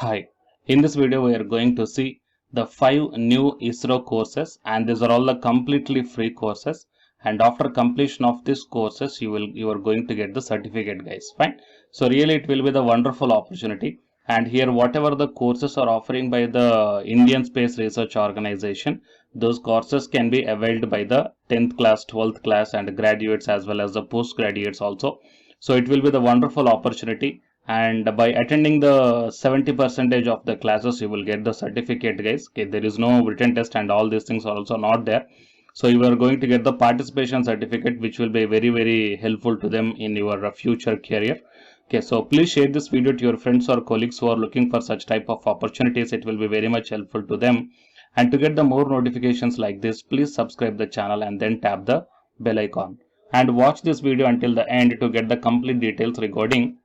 Hi, in this video we are going to see the 5 new ISRO courses, and these are all the completely free courses, and after completion of these courses you are going to get the certificate, guys. Fine. So really it will be the wonderful opportunity, and here whatever the courses are offering by the Indian Space Research Organization, those courses can be availed by the 10th class, 12th class and graduates as well as the postgraduates also. So it will be the wonderful opportunity, and by attending the 70% of the classes you will get the certificate, guys. Okay, there is no written test and all these things are also not there, so you are going to get the participation certificate, which will be very helpful to them in your future career. Okay, so please share this video to your friends or colleagues who are looking for such type of opportunities. It will be very much helpful to them, and to get the more notifications like this, please subscribe the channel and then tap the bell icon, and watch this video until the end to get the complete details regarding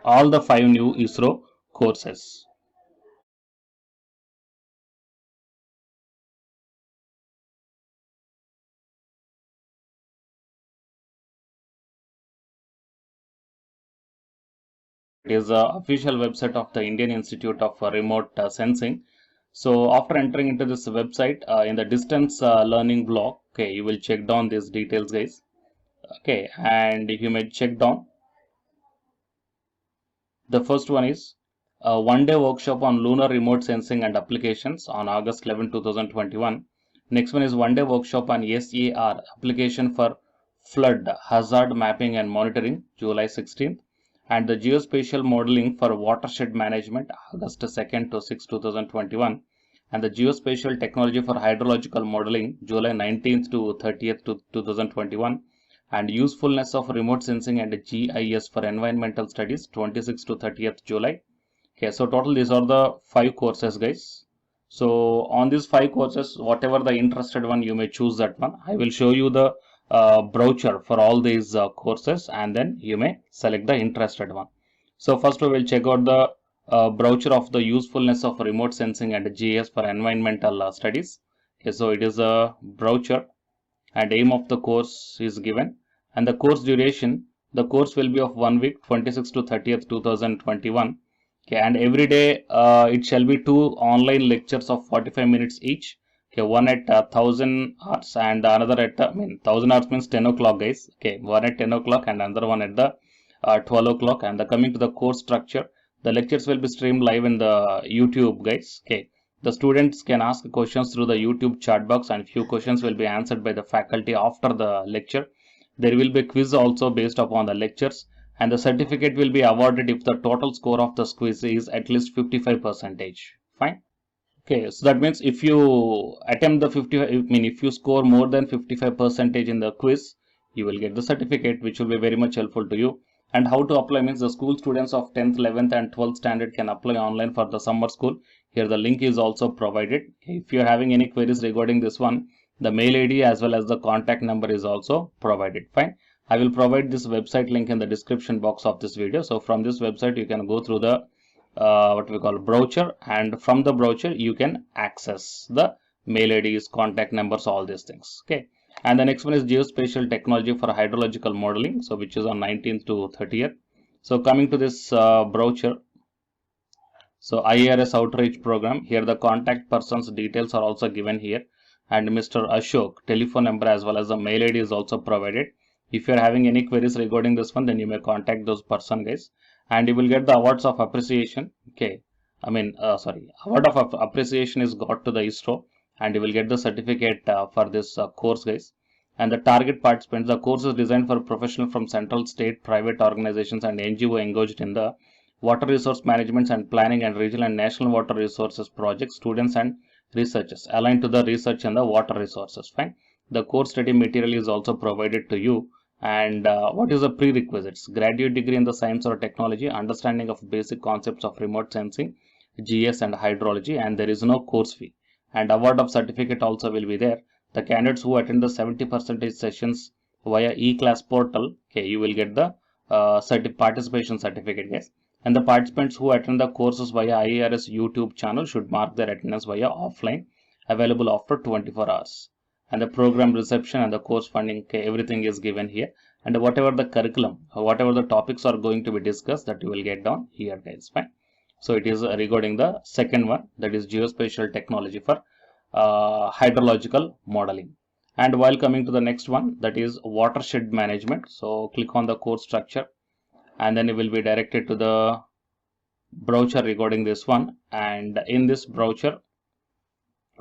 all the 5 new ISRO courses. It is the official website of the Indian Institute of Remote Sensing. So after entering into this website, in the distance learning block, okay, you will check down these details, guys. Okay, and you may check down. The first one is a one-day workshop on lunar remote sensing and applications on August 11, 2021. Next one is one-day workshop on SAR application for flood hazard mapping and monitoring, July 16th. And the geospatial modeling for watershed management, August 2nd to 6, 2021. And the geospatial technology for hydrological modeling, July 19th to 30th, 2021. And usefulness of remote sensing and GIS for environmental studies, 26th to 30th July. Okay, so total these are the 5 courses, guys. So on these 5 courses, whatever the interested one, you may choose that one. I will show you the brochure for all these courses, and then you may select the interested one. So first we will check out the brochure of the usefulness of remote sensing and GIS for environmental studies. Okay, so it is a brochure, and aim of the course is given, and the course duration, the course will be of 1 week, 26th to 30th, 2021. Okay, and every day it shall be 2 online lectures of 45 minutes each. Okay, one at 1000 hours and another at 1000 hours means 10 o'clock, guys. Okay, one at 10 o'clock and another one at the 12 o'clock. And the coming to the course structure, the lectures will be streamed live in the YouTube, guys. Okay, the students can ask questions through the YouTube chat box, and few questions will be answered by the faculty after the lecture. There will be a quiz also based upon the lectures, and the certificate will be awarded if the total score of the quiz is at least 55%. Fine. Okay, so that means if you attempt the 50, if you score more than 55% in the quiz, you will get the certificate, which will be very much helpful to you. And how to apply means the school students of 10th, 11th and 12th standard can apply online for the summer school. Here the link is also provided. If you are having any queries regarding this one, the mail ID as well as the contact number is also provided. Fine. I will provide this website link in the description box of this video. So from this website you can go through the what we call brochure, and from the brochure you can access the mail IDs, contact numbers, all these things. Okay. And the next one is geospatial technology for hydrological modeling, so which is on 19th to 30th. So coming to this brochure, so IRS outreach program, here the contact person's details are also given here, and Mr. Ashok telephone number as well as the mail ID is also provided. If you are having any queries regarding this one, then you may contact those person, guys, and you will get the awards of appreciation. Okay, award of appreciation is got to the ISRO, and you will get the certificate for this course, guys. And the target participants, the course is designed for professionals from central, state, private organizations and NGO engaged in the water resource management and planning and regional and national water resources projects, students and researchers aligned to the research and the water resources. Fine. The course study material is also provided to you. And what is the prerequisites? Graduate degree in the science or technology, understanding of basic concepts of remote sensing, GS and hydrology, and there is no course fee. And award of certificate also will be there. The candidates who attend the 70% sessions via e-class portal, okay, you will get the participation certificate, guys. And the participants who attend the courses via IRS YouTube channel should mark their attendance via offline, available after 24 hours. And the program reception and the course funding, okay, everything is given here. And whatever the curriculum or whatever the topics are going to be discussed, that you will get down here, guys. Fine. So it is regarding the second one, that is geospatial technology for hydrological modeling. And while coming to the next one, that is watershed management. So click on the course structure, and then it will be directed to the brochure regarding this one. And in this brochure,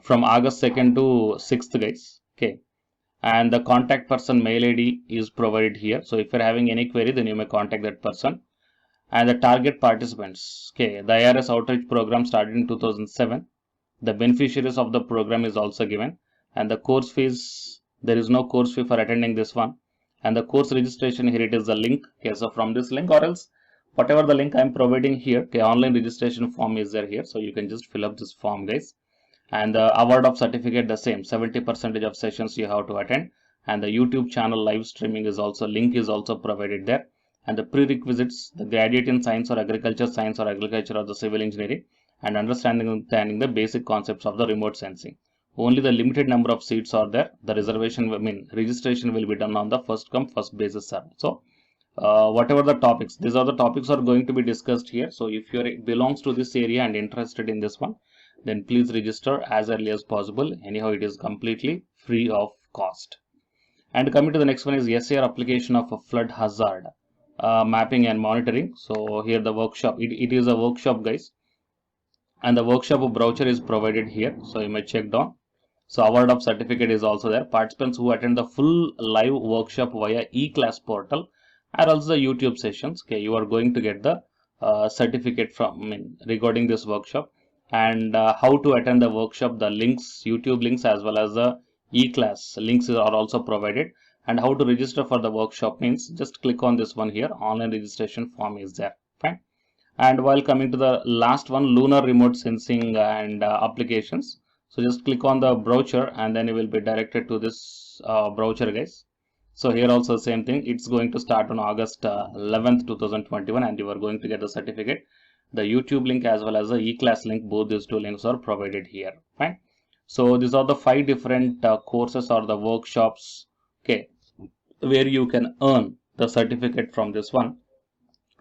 from August 2nd to 6th, guys, okay, and the contact person mail ID is provided here. So if you're having any query, then you may contact that person. And the target participants, okay, the IRS outreach program started in 2007. The beneficiaries of the program is also given, and the course fees, there is no course fee for attending this one. And the course registration, here it is the link. Okay, so from this link, or else whatever the link I'm providing here, okay, online registration form is there here, so you can just fill up this form, guys. And the award of certificate, the same, 70% of sessions you have to attend. And the YouTube channel live streaming is also, link is also provided there. And the prerequisites, the graduate in science or agriculture science or agriculture or the civil engineering, and understanding the basic concepts of the remote sensing. Only the limited number of seats are there. The reservation, registration will be done on the first come first basis, sir. So whatever the topics, these are the topics are going to be discussed here. So if you belongs to this area and interested in this one, then please register as early as possible. Anyhow, it is completely free of cost. And coming to the next one is SAR application of a flood hazard mapping and monitoring. So here the workshop, it is a workshop, guys, and the workshop brochure is provided here, so you may check down. So award of certificate is also there. Participants who attend the full live workshop via e-class portal or also the YouTube sessions, okay, you are going to get the certificate from regarding this workshop. And how to attend the workshop, the links, YouTube links as well as the e-class links are also provided. And how to register for the workshop means just click on this one here, online registration form is there, fine. And while coming to the last one, lunar remote sensing and applications, so just click on the brochure and then you will be directed to this brochure, guys. So here also same thing, it's going to start on August 11th 2021, and you are going to get the certificate. The YouTube link as well as the e-class link, both these two links are provided here, fine. So these are the 5 different courses or the workshops, okay, where you can earn the certificate from this one,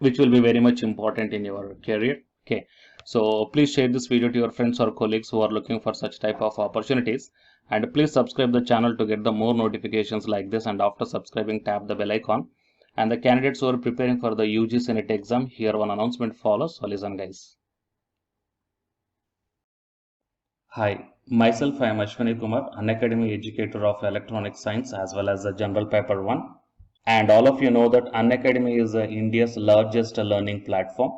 which will be very much important in your career, okay. So please share this video to your friends or colleagues who are looking for such type of opportunities, and please subscribe the channel to get the more notifications like this. And after subscribing, tap the bell icon. And the candidates who are preparing for the UGC NET exam, here one announcement follows, so listen, guys. Hi, myself I am Ashwani Kumar, Unacademy educator of electronic science as well as the general paper 1. And all of you know that Unacademy is India's largest learning platform.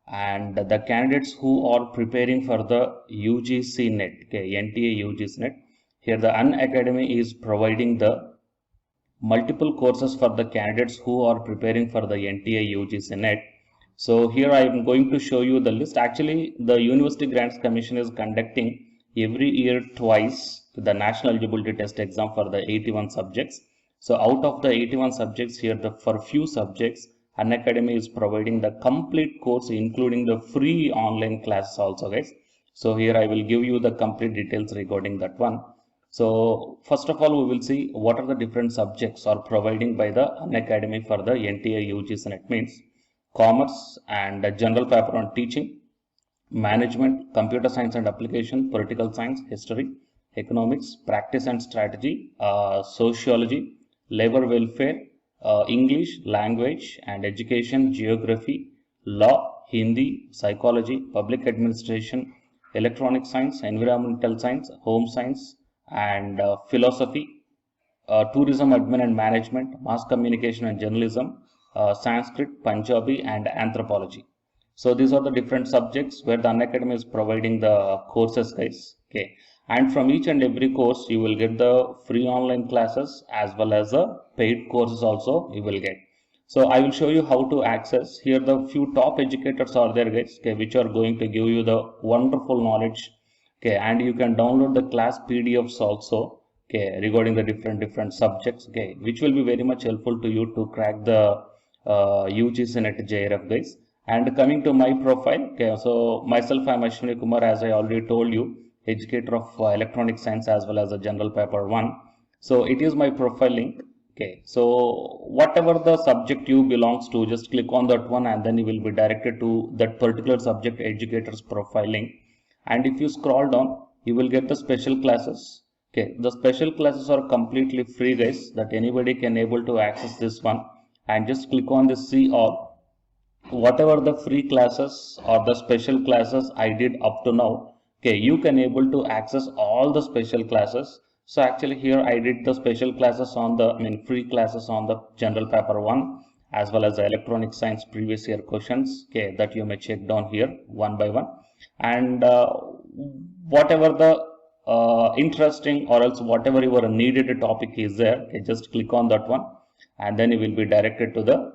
And the candidates who are preparing for the UGC NET, okay, NTA UGC NET, here the Unacademy is providing the multiple courses for the candidates who are preparing for the NTA UGC NET. So here I am going to show you the list. Actually, the University Grants Commission is conducting every year twice the National Eligibility Test exam for the 81 subjects. So out of the 81 subjects here, for few subjects, Unacademy is providing the complete course, including the free online classes also, guys. So here I will give you the complete details regarding that one. So first of all, we will see what are the different subjects are providing by the Unacademy for the NTA UGC NET, means commerce and general paper on teaching, management, computer science and application, political science, history, economics, practice and strategy, sociology, labor welfare, English, language and education, geography, law, Hindi, psychology, public administration, electronic science, environmental science, home science and philosophy, tourism admin and management, mass communication and journalism, Sanskrit, Punjabi and anthropology. So these are the different subjects where the Unacademy is providing the courses, guys, okay. And from each and every course you will get the free online classes as well as the paid courses also you will get. So I will show you how to access. Here the few top educators are there, guys, okay, which are going to give you the wonderful knowledge, okay. And you can download the class PDFs also, okay, regarding the different subjects, okay, which will be very much helpful to you to crack the UGC NET JRF, guys. And coming to my profile, okay, so myself I am Ashwani Kumar, as I already told you, educator of electronic science as well as a general paper 1. So it is my profile link, Okay, so whatever the subject you belongs to, just click on that one and then you will be directed to that particular subject educator's profiling. And if you scroll down, you will get the special classes. Okay, the special classes are completely free, guys, that anybody can able to access this one. And just click on this see all. Whatever the free classes or the special classes I did up to now, okay, you can able to access all the special classes. So actually here I did the special classes on the, free classes on the general paper 1 as well as the electronic science previous year questions, okay, that you may check down here one by one. And whatever the interesting or else whatever your needed topic is there, okay, just click on that one and then you will be directed to the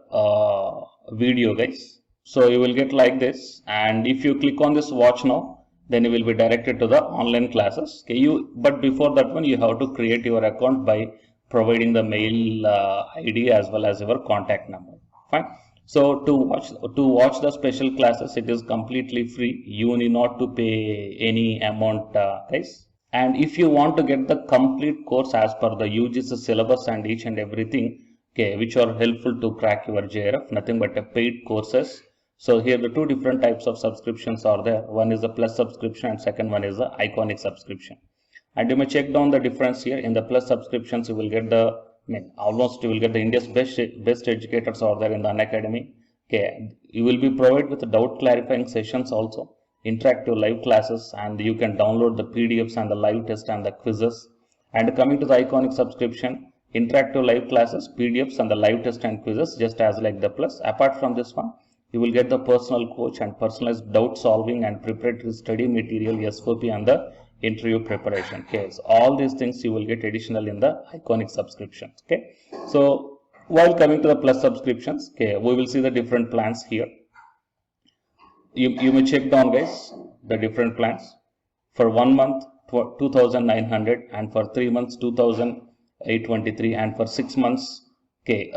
video, guys. So you will get like this, and if you click on this watch now, then you will be directed to the online classes. Okay, but before that one you have to create your account by providing the mail ID as well as your contact number. Fine. So to watch the special classes, it is completely free. You need not to pay any amount, guys. And if you want to get the complete course as per the UGC syllabus and each and everything, okay, which are helpful to crack your JRF, nothing but a paid courses. So here the two different types of subscriptions are there. One is the plus subscription and second one is the iconic subscription. And you may check down the difference here. In the plus subscriptions, you will get the, almost you will get the India's best educators are there in the Unacademy. Okay, you will be provided with the doubt clarifying sessions also, interactive live classes, and you can download the PDFs and the live test and the quizzes. And coming to the iconic subscription, interactive live classes, PDFs and the live test and quizzes, just as like the plus. Apart from this one, you will get the personal coach and personalized doubt solving and preparatory study material, SOP, and the interview preparation. Okay, so all these things you will get additional in the iconic subscriptions. Okay, so while coming to the plus subscriptions, okay, we will see the different plans here. You may check down, guys, the different plans. For 1 month 2,900, and for 3 months 2,823, and for 6 months, okay,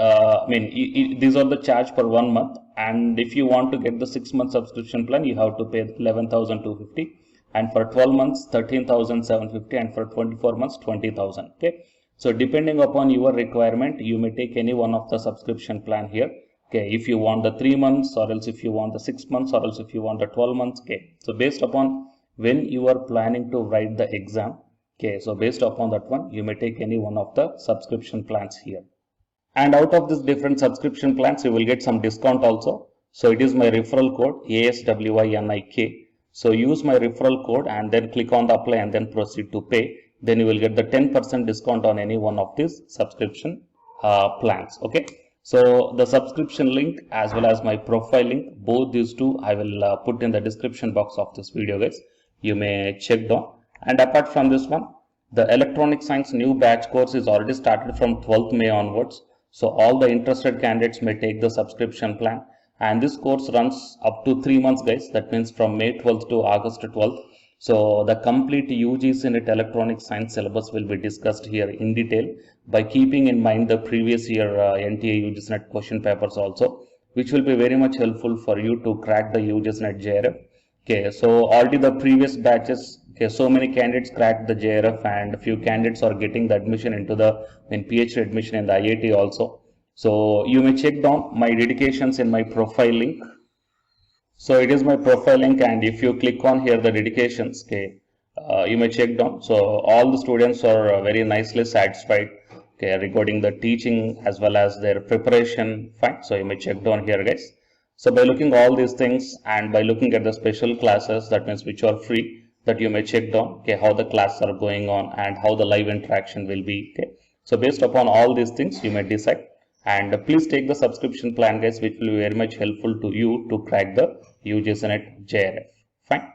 these are the charge per 1 month. And if you want to get the 6-month subscription plan, you have to pay 11,250, and for 12 months 13,750, and for 24 months 20,000. Okay, so depending upon your requirement, you may take any one of the subscription plan here. Okay, if you want the 3 months, or else if you want the 6 months, or else if you want the 12 months. Okay, so based upon when you are planning to write the exam, okay, so based upon that one, you may take any one of the subscription plans here. And out of this different subscription plans, you will get some discount also. So it is my referral code ASWINIK. So use my referral code and then click on the apply and then proceed to pay. Then you will get the 10% discount on any one of these subscription plans. Okay. So the subscription link as well as my profile link, both these two I will put in the description box of this video, guys. You may check down. And apart from this one, the electronic science new batch course is already started from 12th May onwards. So all the interested candidates may take the subscription plan, and this course runs up to 3 months, guys. That means from May 12th to August 12th. So the complete UGC NET electronic science syllabus will be discussed here in detail by keeping in mind the previous year NTA UGC NET question papers also, which will be very much helpful for you to crack the UGC NET JRF. Okay, so already the previous batches, okay, so many candidates cracked the JRF, and a few candidates are getting the admission into the PhD admission in the IIT also. So you may check down my dedications in my profile link. So it is my profile link, and if you click on here the dedications, okay, you may check down. So all the students are very nicely satisfied, okay, regarding the teaching as well as their preparation. Fine. So you may check down here, guys. So by looking all these things and by looking at the special classes, that means which are free, that you may check down, okay, how the classes are going on and how the live interaction will be. Okay, so based upon all these things, you may decide. And please take the subscription plan, guys, which will be very much helpful to you to crack the UGC NET JRF. Fine.